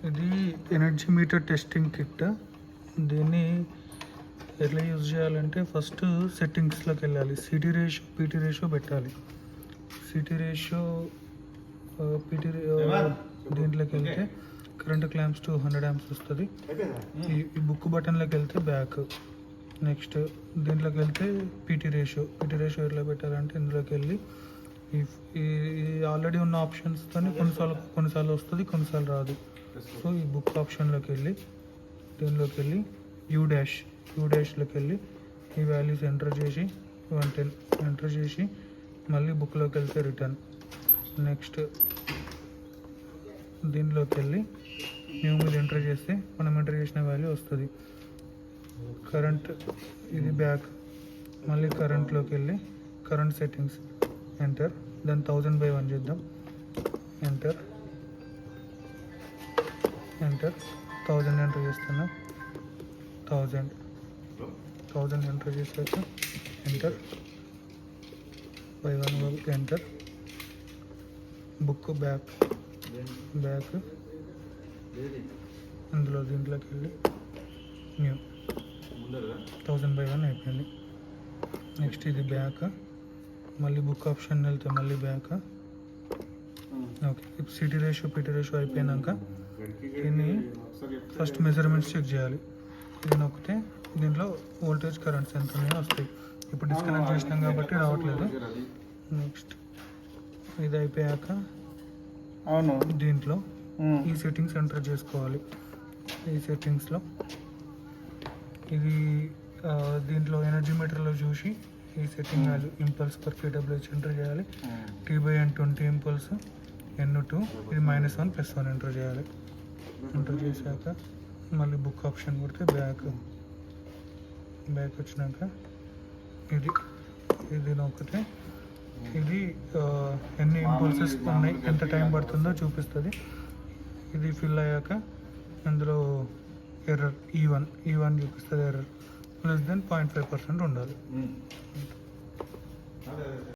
ఇది energy meter testing kit. దీన్ని ఎట్లా యూజ్ చేయాలంటే ఫస్ట్ సెట్టింగ్స్లోకి వెళ్ళాలి. సిటీ రేషియో పీటీ రేషియో పెట్టాలి. సిటీ రేషియో పీటీ దీంట్లోకి వెళ్తే కరెంట్ క్లాంప్స్ టు 100 amps వస్తుంది. ఈ బుక్ బటన్లోకి వెళ్తే బ్యాక్. నెక్స్ట్ దీంట్లోకి వెళ్తే పీటీ రేషియో ఎట్లా పెట్టాలంటే ఇందులోకి వెళ్ళి ఈ ఆల్రెడీ ఉన్న ఆప్షన్స్తో కొన్నిసార్లు వస్తుంది, కొన్నిసార్లు రాదు. సో ఈ బుక్ ఆప్షన్లోకి వెళ్ళి దీనిలోకి వెళ్ళి యూ డాష్లోకి వెళ్ళి ఈ వాల్యూస్ ఎంటర్ చేసి 110 ఎంటర్ చేసి మళ్ళీ బుక్లోకి వెళ్తే రిటర్న్. నెక్స్ట్ దీనిలోకి వెళ్ళి న్యూ మీద ఎంటర్ చేస్తే మనం ఎంటర్ చేసిన వాల్యూ వస్తుంది. కరెంట్ ఇది బ్యాక్. మళ్ళీ కరెంట్లోకి వెళ్ళి కరెంట్ సెట్టింగ్స్ ఎంటర్. దాన్ని 1000/1 చేద్దాం. ఎంటర్ 1000 ఎంటర్ చేస్తున్నా. 1000 ఎంటర్ చేసాక ఎంటర్ బై 1 వరకు ఎంటర్. బుక్ బ్యాక్ దీంట్లోకి వెళ్ళి న్యూ 1000/1 అయిపోయింది. నెక్స్ట్ ఇది బ్యాక్. మళ్ళీ బుక్ ఆప్షన్ వెళ్తే మళ్ళీ బ్యాక్. ఓకే, ఇప్పుడు సిటీ రేషియో పీటీ రేషియో అయిపోయినాక దీన్ని ఫస్ట్ మెజర్మెంట్స్ చెక్ చేయాలి. ఇది నొక్కితే దీంట్లో వోల్టేజ్ కరెంట్స్ ఎంత ఉన్నాయో వస్తాయి. ఇప్పుడు డిస్కనెక్ట్ చేసినాం కాబట్టి రావట్లేదు. నెక్స్ట్ ఇది అయిపోయాక దీంట్లో ఈ సెట్టింగ్స్ ఎంటర్ చేసుకోవాలి. ఈ సెట్టింగ్స్లో ఇది దీంట్లో ఎనర్జీ మీటర్లో చూసి ఈ setting value impulse per kWh enter చేయాలి. T/N 20 ఇంపల్స్ N2 ఇది -1 +1 ఎంటర్ చేయాలి. ఎంటర్ చేశాక మళ్ళీ బుక్ ఆప్షన్ కొడితే బ్యాక్ వచ్చినాక ఇది నొక్కితే ఇది ఎన్ని ఇంపల్సెస్ ఉన్నాయి, ఎంత టైం పడుతుందో చూపిస్తుంది. ఇది ఫిల్ అయ్యాక అందులో ఎర్రర్ E1 చూపిస్తుంది. ఎర్రర్ <0.5% ఉండాలి.